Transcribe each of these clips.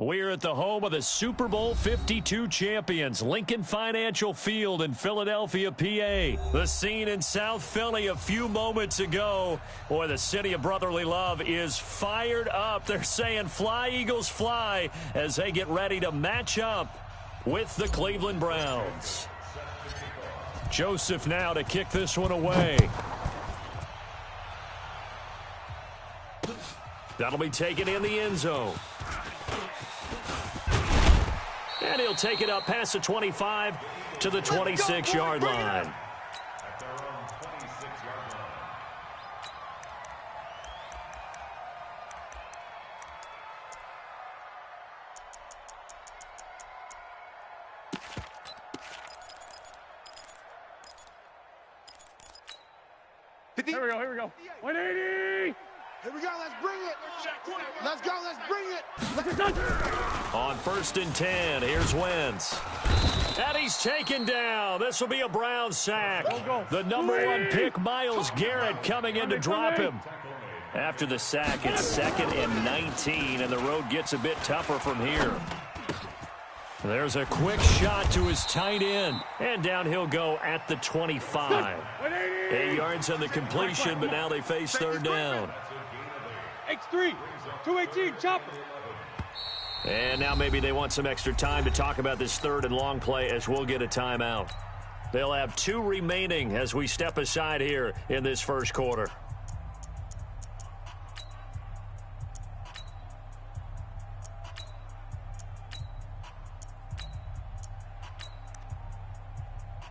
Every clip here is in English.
We're at the home of the Super Bowl 52 champions, Lincoln Financial Field in Philadelphia, PA. The scene in South Philly a few moments ago. Boy, the city of brotherly love is fired up. They're saying, "Fly, Eagles, fly," as they get ready to match up with the Cleveland Browns. Joseph now to kick this one away. That'll be taken in the end zone. And he'll take it up past the 25 to the 26-yard line. Here we go. 180! Here we go, let's bring it. Let's go, let's bring it. On 1st and 10, here's Wentz. And he's taken down. This will be a Brown sack. The number 1 pick, Myles Garrett, coming in to drop him. After the sack, it's 2nd and 19, and the road gets a bit tougher from here. There's a quick shot to his tight end, and down he'll go at the 25. 8 yards on the completion, but now they face 3rd down. X3, 218, chopper. And now maybe they want some extra time to talk about this 3rd and long play as we'll get a timeout. They'll have 2 remaining as we step aside here in this first quarter.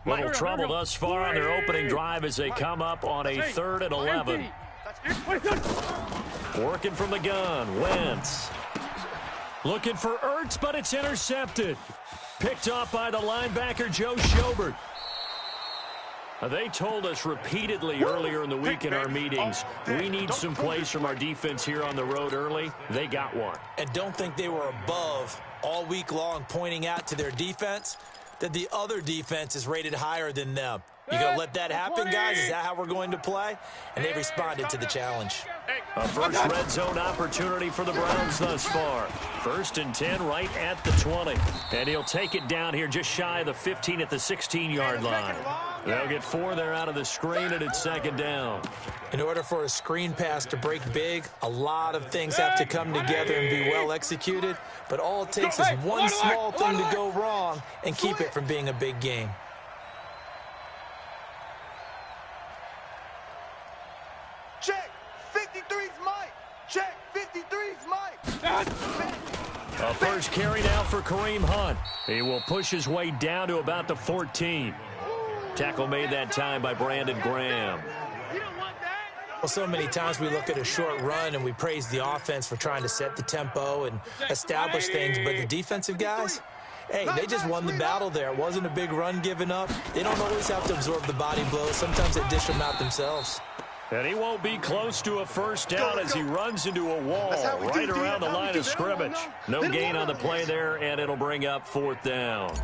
Little trouble thus far on their opening drive as they come up on a 3rd and 11. Working from the gun, Wentz. Looking for Ertz, but it's intercepted. Picked off by the linebacker, Joe Schobert. They told us repeatedly earlier in the week in our meetings, we need some plays from our defense here on the road early. They got one. And don't think they were above all week long pointing out to their defense that the other defense is rated higher than them. You going to let that happen, guys? Is that how we're going to play? And they responded to the challenge. A first red zone opportunity for the Browns thus far. 1st and 10 right at the 20. And he'll take it down here just shy of the 15 at the 16-yard line. They'll get 4 there out of the screen, and it's 2nd down. In order for a screen pass to break big, a lot of things have to come together and be well executed. But all it takes is one small thing to go wrong and keep it from being a big game. Check, 53's Mike. Check, 53's Mike. A first carry now for Kareem Hunt. He will push his way down to about the 14. Tackle made that time by Brandon Graham. Well, so many times we look at a short run and we praise the offense for trying to set the tempo and establish things, but the defensive guys, hey, they just won the battle there. It wasn't a big run given up. They don't always have to absorb the body blows. Sometimes they dish them out themselves. And he won't be close to a first down as he runs into a wall right around the line of scrimmage. No gain on the play there, and it'll bring up 4th down.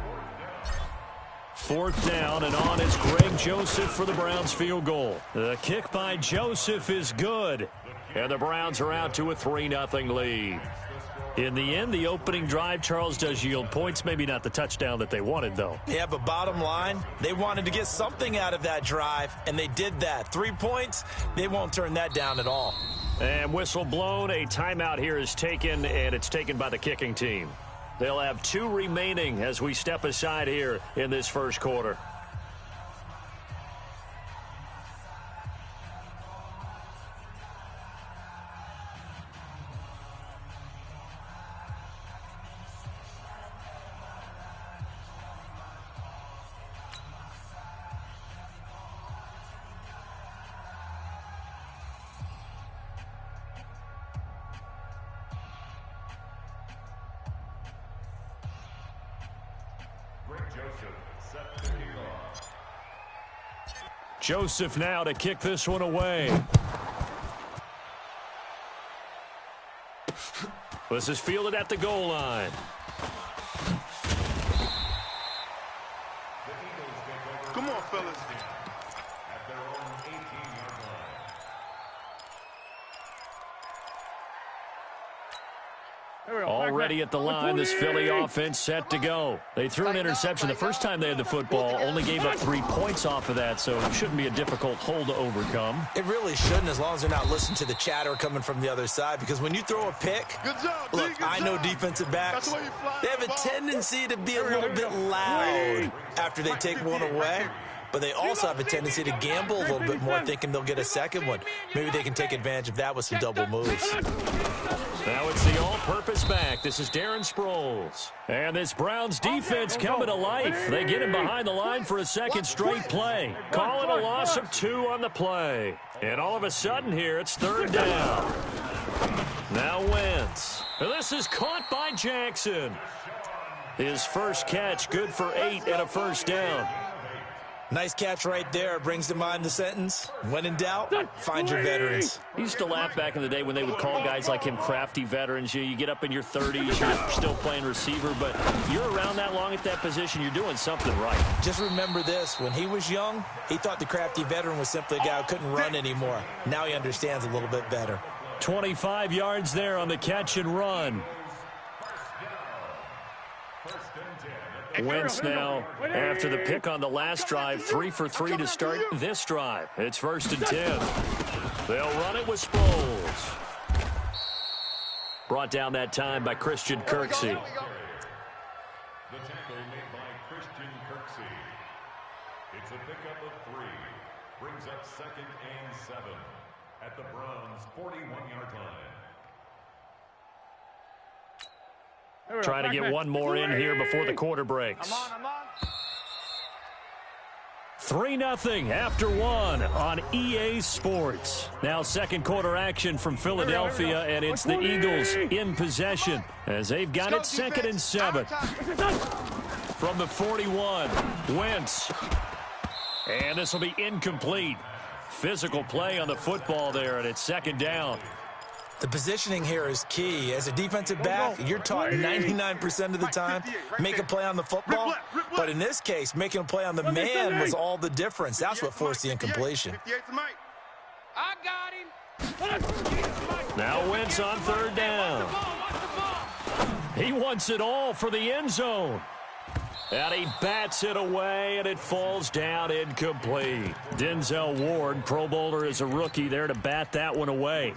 4th down, and on is Greg Joseph for the Browns field goal. The kick by Joseph is good, and the Browns are out to a 3-0 lead. In the end, the opening drive, Charles, does yield points. Maybe not the touchdown that they wanted, though. Yeah, but bottom line, they wanted to get something out of that drive, and they did that. 3 points, they won't turn that down at all. And whistle blown, a timeout here is taken, and it's taken by the kicking team. They'll have 2 remaining as we step aside here in this first quarter. Joseph now to kick this one away. This is fielded at the goal line. Come on, fellas. Already at the line, this Philly offense set to go. They threw an interception the first time they had the football, only gave up 3 points off of that, so it shouldn't be a difficult hole to overcome. It really shouldn't, as long as they're not listening to the chatter coming from the other side, because when you throw a pick, look, I know defensive backs, they have a tendency to be a little bit loud after they take one away. But they also have a tendency to gamble a little bit more, thinking they'll get a second one. Maybe they can take advantage of that with some double moves. Now it's the all-purpose back. This is Darren Sproles. And this Browns defense coming to life. They get him behind the line for a second straight play. Calling a loss of 2 on the play. And all of a sudden here, it's 3rd down. Now Wentz. This is caught by Jackson. His first catch, good for 8 and a first down. Nice catch right there. Brings to mind the sentence, when in doubt, find your veterans. He used to laugh back in the day when they would call guys like him crafty veterans. You get up in your 30s, you're still playing receiver, but you're around that long at that position, you're doing something right. Just remember this, when he was young, he thought the crafty veteran was simply a guy who couldn't run anymore. Now he understands a little bit better. 25 yards there on the catch and run. Wentz now, after the pick on the last drive, 3 for 3 to start this drive. It's 1st and 10. They'll run it with Sproles. Brought down that time by Christian Kirksey. The tackle made by Christian Kirksey. It's a pickup of 3. Brings up 2nd and 7 at the Browns' 41-yard line. Trying to get one more in here before the quarter breaks. 3-0 after 1 on EA Sports. Now second quarter action from Philadelphia, and it's the Eagles in possession as they've got it 2nd and 7. From the 41, Wentz. And this will be incomplete. Physical play on the football there, and it's 2nd down. The positioning here is key. As a defensive back, you're taught 99% of the time, make a play on the football. But in this case, making a play on the man was all the difference. That's what forced the incompletion. I got him. Now Wentz on 3rd down. He wants it all for the end zone. And he bats it away, and it falls down incomplete. Denzel Ward, Pro Bowler as a rookie, there to bat that one away.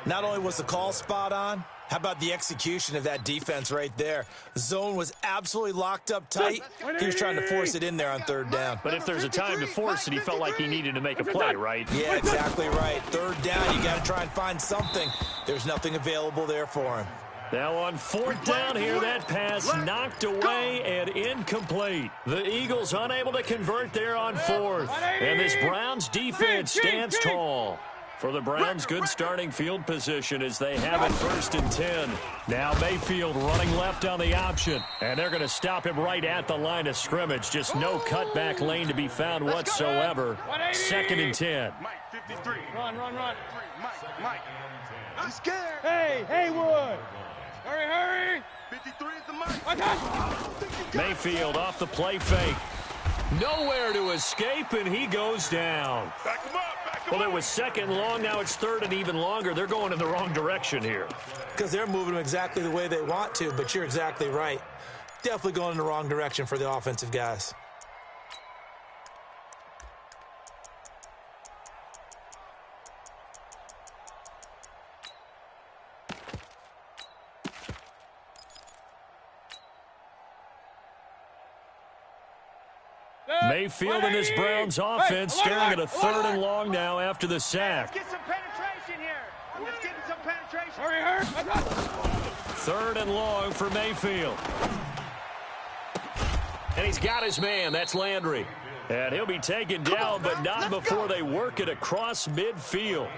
Not only was the call spot on, how about the execution of that defense right there? The zone was absolutely locked up tight. He was trying to force it in there on 3rd down. But if there's a time to force it, he felt like he needed to make a play, right? Yeah, exactly right. 3rd down, you got to try and find something. There's nothing available there for him. Now on 4th down here, that pass knocked away and incomplete. The Eagles unable to convert there on 4th. And this Browns defense stands tall. For the Browns, good starting field position as they have it 1st and 10. Now Mayfield running left on the option. And they're going to stop him right at the line of scrimmage. Just no cutback lane to be found whatsoever. 2nd and 10. Mike, 53. Run. Mike. I'm scared. Hey, Haywood. Hurry. 53 is the Mike. Mayfield off the play fake. Nowhere to escape, and he goes down. Back him up. Well, it was 2nd long. Now it's 3rd and even longer. They're going in the wrong direction here. Because they're moving them exactly the way they want to, but you're exactly right. Definitely going in the wrong direction for the offensive guys. Mayfield and this Browns offense staring at a 3rd and long now after the sack. Let's get some penetration here. Let's get some penetration. Hurry. 3rd and long for Mayfield. And he's got his man. That's Landry. And he'll be taken down, but not before they work it across midfield.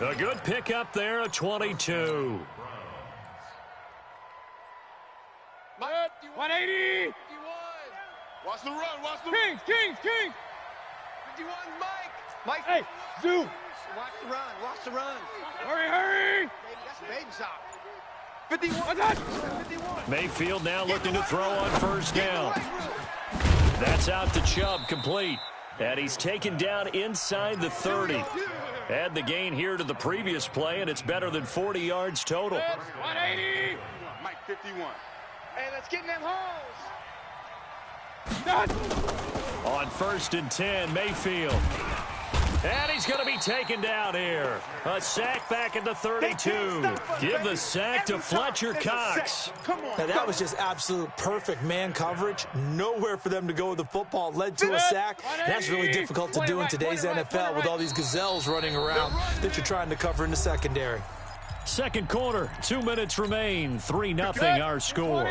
A good pickup there, a 22. 180. Watch the run. Kings. 51, Mike. Hey, Zoo. Watch the run. Hurry. That's a baby shot. 51. 51. Mayfield now looking to throw on 1st down. That's out to Chubb, complete. And he's taken down inside the 30. Add the gain here to the previous play, and it's better than 40 yards total. 180. 51. Hey, let's get in them holes. On 1st and 10, Mayfield. And he's going to be taken down here. A sack back at the 32. Give the sack to Fletcher Cox. Now, that was just absolute perfect man coverage. Nowhere for them to go with the football. Led to a sack. That's really difficult to do in today's NFL with all these gazelles running around that you're trying to cover in the secondary. Second quarter, 2 minutes remain. 3-0 our score.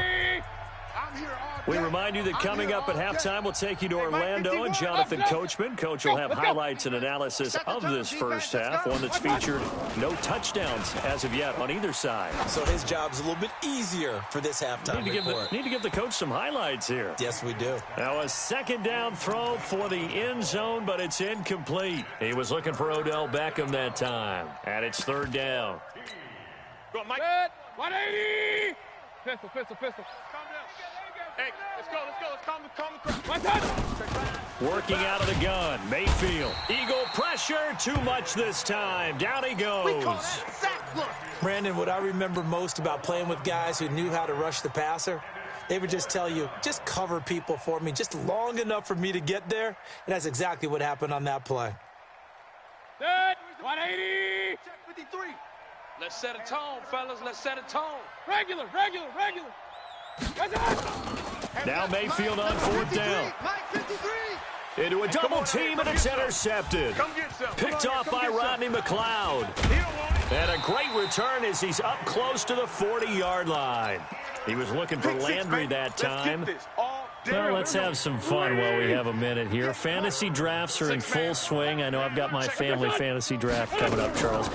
We remind you that coming up at halftime, we'll take you to Orlando and Jonathan Coachman. Coach will have highlights and analysis of this first half, one that's featured no touchdowns as of yet on either side. So his job's a little bit easier for this halftime report. Need to give the coach some highlights here. Yes, we do. Now a second down throw for the end zone, but it's incomplete. He was looking for Odell Beckham that time. And it's 3rd down. Go on, Mike. 180. Pistol. Calm down. Hey, let's go. Let's calm. One touch. Working out of the gun. Mayfield. Eagle pressure. Too much this time. Down he goes. Brandon, what I remember most about playing with guys who knew how to rush the passer, they would just tell you, just cover people for me, just long enough for me to get there. And that's exactly what happened on that play. Set. 180. Check 53. Let's set a tone, fellas. Let's set a tone. Regular. Now Mayfield on 4th down. Into a double team, and it's intercepted. Picked off by Rodney McLeod. And a great return as he's up close to the 40-yard line. He was looking for Landry that time. Well, let's have some fun while we have a minute here. Fantasy drafts are in full swing. I know I've got my family fantasy draft coming up, Charles.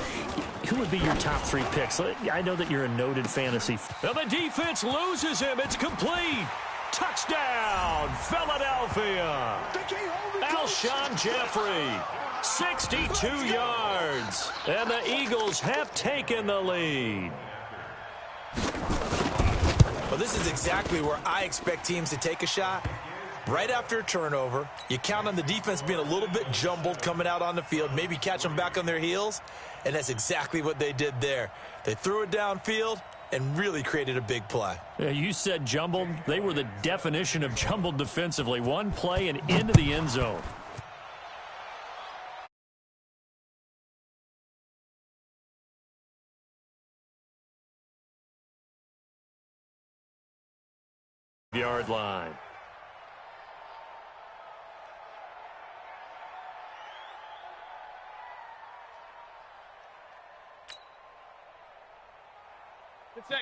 Who would be your top 3 picks? I know that you're a noted fantasy. Now the defense loses him. It's complete. Touchdown, Philadelphia. Alshon Jeffrey, 62 yards. And the Eagles have taken the lead. Well, this is exactly where I expect teams to take a shot. Right after a turnover, you count on the defense being a little bit jumbled coming out on the field, maybe catch them back on their heels, and that's exactly what they did there. They threw it downfield and really created a big play. Yeah, you said jumbled. They were the definition of jumbled defensively. One play and into the end zone. Yard line.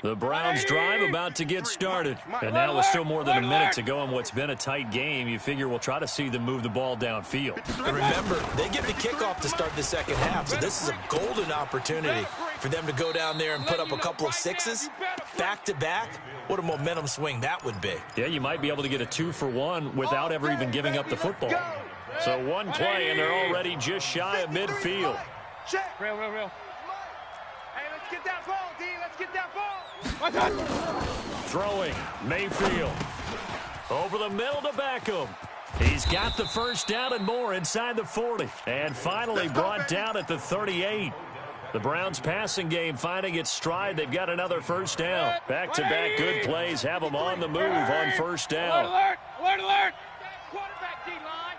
The Browns drive about to get started. And now with still more than a minute to go in what's been a tight game, you figure we'll try to see them move the ball downfield. And remember, they get the kickoff to start the second half, so this is a golden opportunity for them to go down there and put up a couple of 6s back-to-back. What a momentum swing that would be. Yeah, you might be able to get a 2-for-1 without ever even giving up the football. So one play, and they're already just shy of midfield. Real. Hey, let's get that ball, D. Let's get that ball. Throwing, Mayfield. Over the middle to Beckham. He's got the first down and more inside the 40. And finally brought down at the 38. The Browns passing game finding its stride. They've got another first down. Back-to-back good plays have them on the move on first down. Alert! Quarterback, D-line,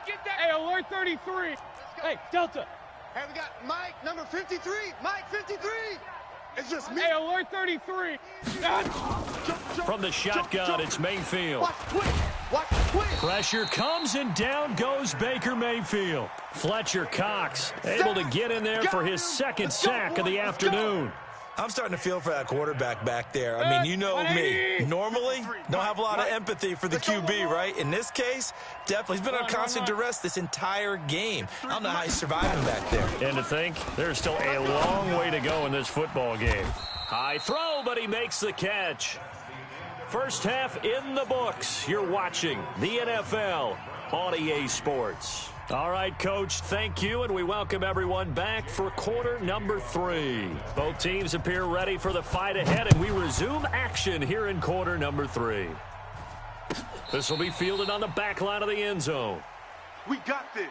get that. Hey, alert 33. Hey, Delta. Hey, we got Mike, number 53. Mike, 53. It's just me. Hey, alert 33. From the shotgun, it's Mayfield. Watch quick. Pressure comes, and down goes Baker Mayfield. Fletcher Cox able to get in there for his second sack of the afternoon. I'm starting to feel for that quarterback back there. I mean, you know me. Normally, don't have a lot of empathy for the QB, right? In this case, definitely. He's been on constant duress this entire game. I don't know how he's surviving back there. And to think, there's still a long way to go in this football game. High throw, but he makes the catch. First half in the books. You're watching the NFL on EA Sports. All right, Coach, thank you, and we welcome everyone back for quarter number 3. Both teams appear ready for the fight ahead, and we resume action here in quarter number 3. This will be fielded on the back line of the end zone. We got this.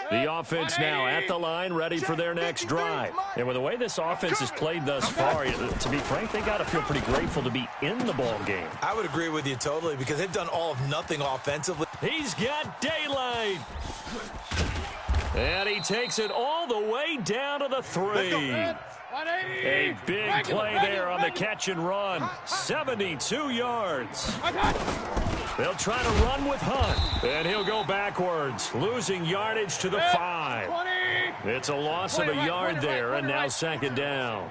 The offense now at the line, ready for their next drive. And with the way this offense has played thus far, to be frank, they got to feel pretty grateful to be in the ball game. I would agree with you totally because they've done all of nothing offensively. He's got daylight. And he takes it all the way down to the 3. A big play there on the catch and run. 72 yards. They'll try to run with Hunt. And he'll go backwards, losing yardage to the 5. It's a loss of a yard there, and now second down.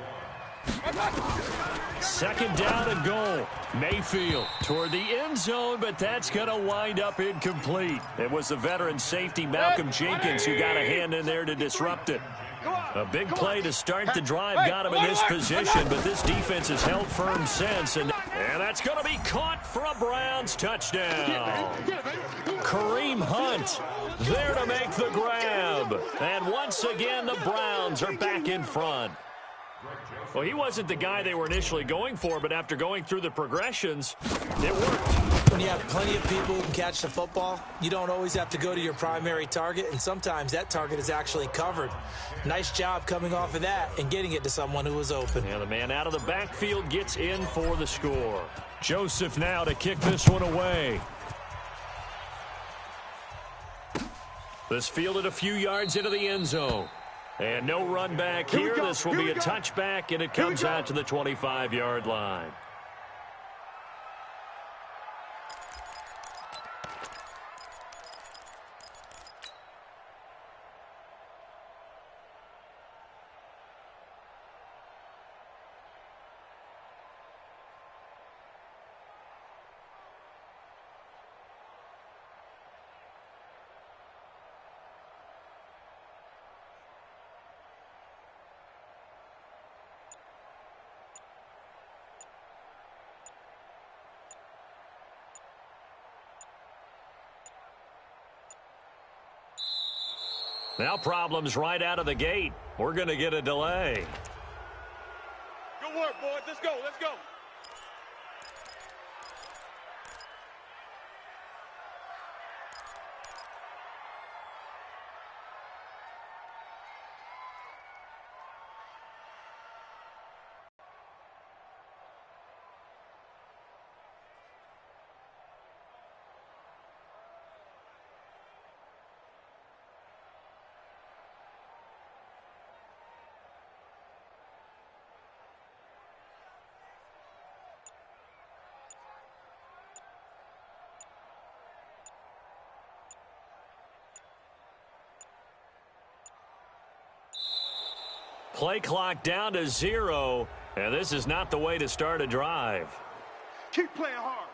Second down and goal. Mayfield toward the end zone, but that's going to wind up incomplete. It was the veteran safety Malcolm Jenkins who got a hand in there to disrupt it. A big play to start the drive got him in this position, but this defense has held firm since, and that's going to be caught for a Browns touchdown. Kareem Hunt there to make the grab. And once again, the Browns are back in front. Well, he wasn't the guy they were initially going for, but after going through the progressions, it worked. When you have plenty of people who can catch the football, you don't always have to go to your primary target, and sometimes that target is actually covered. Nice job coming off of that and getting it to someone who was open. And the man out of the backfield gets in for the score. Joseph now to kick this one away. This fielded a few yards into the end zone. And no run back here. This will be a touchback, and it comes out to the 25-yard line. Now problems right out of the gate. We're going to get a delay. Good work, boys. Let's go. Let's go. Play clock down to 0, and this is not the way to start a drive. Keep playing hard.